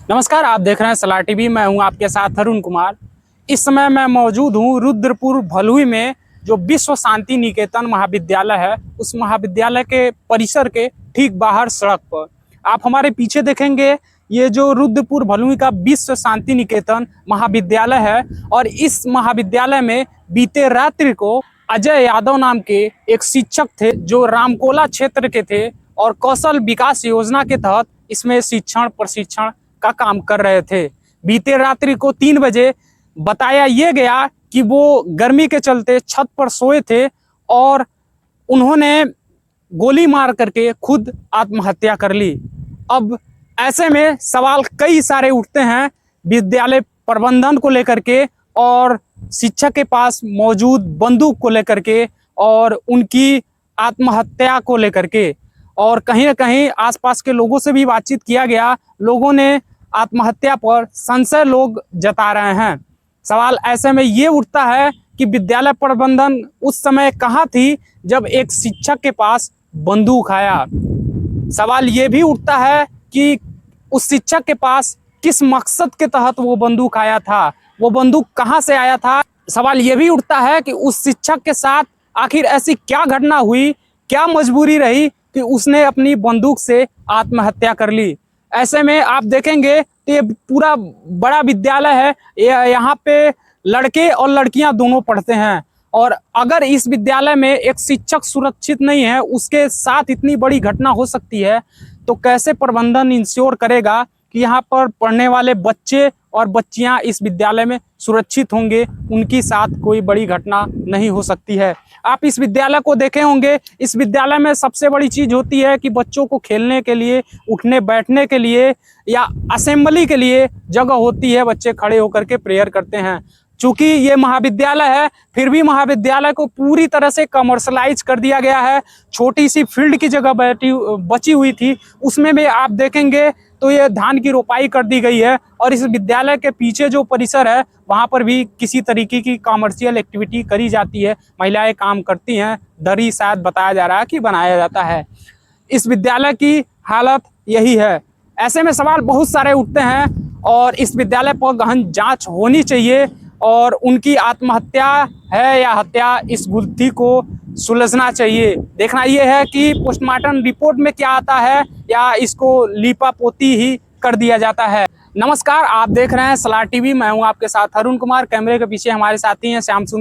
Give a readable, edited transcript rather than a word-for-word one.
नमस्कार, आप देख रहे हैं सलार टीवी। मैं हूं आपके साथ अरुण कुमार। इस समय मैं मौजूद हूं रुद्रपुर भलुई में, जो विश्व शांति निकेतन महाविद्यालय है, उस महाविद्यालय के परिसर के ठीक बाहर सड़क पर। आप हमारे पीछे देखेंगे, ये जो रुद्रपुर भलुई का विश्व शांति निकेतन महाविद्यालय है, और इस महाविद्यालय में बीते रात्रि को अजय यादव नाम के एक शिक्षक थे, जो रामकोला क्षेत्र के थे और कौशल विकास योजना के तहत इसमें शिक्षण प्रशिक्षण का काम कर रहे थे। बीते रात्रि को 3 बजे बताया ये गया कि वो गर्मी के चलते छत पर सोए थे और उन्होंने गोली मार करके खुद आत्महत्या कर ली। अब ऐसे में सवाल कई सारे उठते हैं विद्यालय प्रबंधन को लेकर के और शिक्षक के पास मौजूद बंदूक को लेकर के और उनकी आत्महत्या को लेकर के, और कहीं ना कहीं आसपास के लोगों से भी बातचीत किया गया। लोगों ने आत्महत्या पर संशय लोग जता रहे हैं। सवाल ऐसे में ये उठता है कि विद्यालय प्रबंधन उस समय कहाँ थी जब एक शिक्षक के पास बंदूक आया। सवाल ये भी उठता है कि उस शिक्षक के पास किस मकसद के तहत वो बंदूक आया था, वो बंदूक कहाँ से आया था। सवाल ये भी उठता है कि उस शिक्षक के साथ आखिर ऐसी क्या घटना हुई, क्या मजबूरी रही कि उसने अपनी बंदूक से आत्महत्या कर ली। ऐसे में आप देखेंगे तो ये पूरा बड़ा विद्यालय है, यहाँ पे लड़के और लड़कियां दोनों पढ़ते हैं, और अगर इस विद्यालय में एक शिक्षक सुरक्षित नहीं है, उसके साथ इतनी बड़ी घटना हो सकती है, तो कैसे प्रबंधन इंश्योर करेगा कि यहाँ पर पढ़ने वाले बच्चे और बच्चियां इस विद्यालय में सुरक्षित होंगे, उनकी साथ कोई बड़ी घटना नहीं हो सकती है। आप इस विद्यालय को देखे होंगे, इस विद्यालय में सबसे बड़ी चीज़ होती है कि बच्चों को खेलने के लिए, उठने बैठने के लिए या असेंबली के लिए जगह होती है, बच्चे खड़े होकर के प्रेयर करते हैं। चूंकि ये महाविद्यालय है, फिर भी महाविद्यालय को पूरी तरह से कमर्शलाइज कर दिया गया है। छोटी सी फील्ड की जगह बची हुई थी, उसमें भी आप देखेंगे तो ये धान की रोपाई कर दी गई है, और इस विद्यालय के पीछे जो परिसर है वहाँ पर भी किसी तरीके की कॉमर्शियल एक्टिविटी करी जाती है, महिलाएं काम करती हैं, दरी शायद बताया जा रहा है कि बनाया जाता है। इस विद्यालय की हालत यही है। ऐसे में सवाल बहुत सारे उठते हैं और इस विद्यालय पर गहन जांच होनी चाहिए, और उनकी आत्महत्या है या हत्या, इस गुत्थी को सुलझना चाहिए। देखना यह है कि पोस्टमार्टम रिपोर्ट में क्या आता है या इसको लीपापोती ही कर दिया जाता है। नमस्कार, आप देख रहे हैं सलार टीवी। मैं हूं आपके साथ अरुण कुमार। कैमरे के पीछे हमारे साथी हैं श्याम सुंदर।